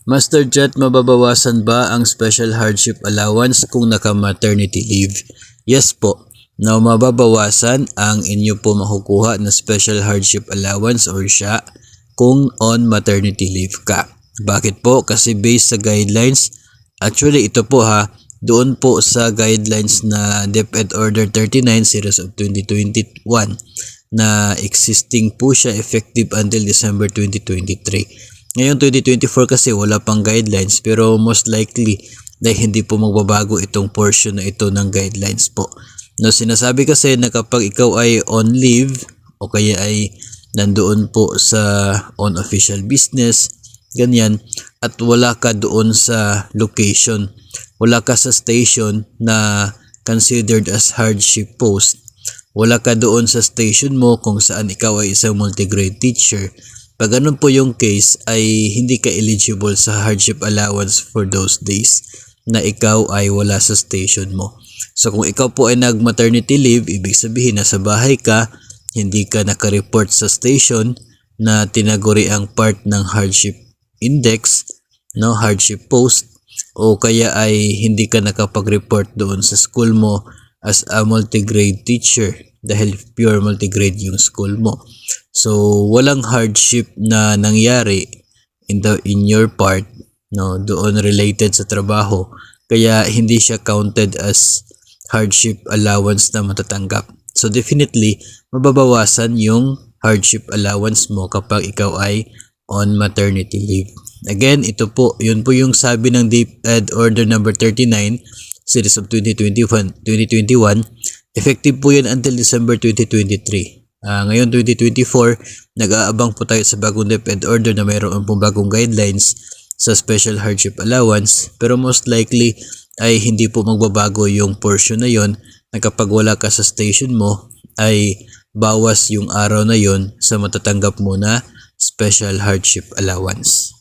Master Jet, mababawasan ba ang special hardship allowance kung naka-maternity leave? Yes po. Now, mababawasan ang inyo po makukuha na special hardship allowance or SHA kung on maternity leave ka. Bakit po? Kasi based sa guidelines, actually ito po doon po sa guidelines na DepEd Order 39 Series of 2021 na existing po siya effective until December 2023. Ngayon 2024 kasi wala pang guidelines pero most likely dahil hindi po magbabago itong portion na ito ng guidelines po. No, sinasabi kasi na kapag ikaw ay on leave o kaya ay nandoon po sa on official business, ganyan, at wala ka doon sa location, wala ka sa station na considered as hardship post, wala ka doon sa station mo kung saan ikaw ay isang multigrade teacher. Pag ganun po yung case ay hindi ka eligible sa hardship allowance for those days na ikaw ay wala sa station mo. So kung ikaw po ay nag-maternity leave, ibig sabihin nasa bahay ka, hindi ka naka-report sa station na tinaguri ang part ng hardship index, no, hardship post, o kaya ay hindi ka nakapag-report doon sa school mo as a multigrade teacher dahil pure multigrade yung school mo. So walang hardship na nangyari in your part, no, doon related sa trabaho, kaya hindi siya counted as hardship allowance na matatanggap. So definitely mababawasan yung hardship allowance mo kapag ikaw ay on maternity leave. Again, ito po, yun po yung sabi ng DepEd Order number 39 Series of 2021, effective po yan until December 2023. Ngayon 2024, nag-aabang po tayo sa bagong DepEd Order na mayroon pong bagong guidelines sa special hardship allowance, pero most likely ay hindi po magbabago yung portion na yon na kapag wala ka sa station mo ay bawas yung araw na yon sa matatanggap mo na special hardship allowance.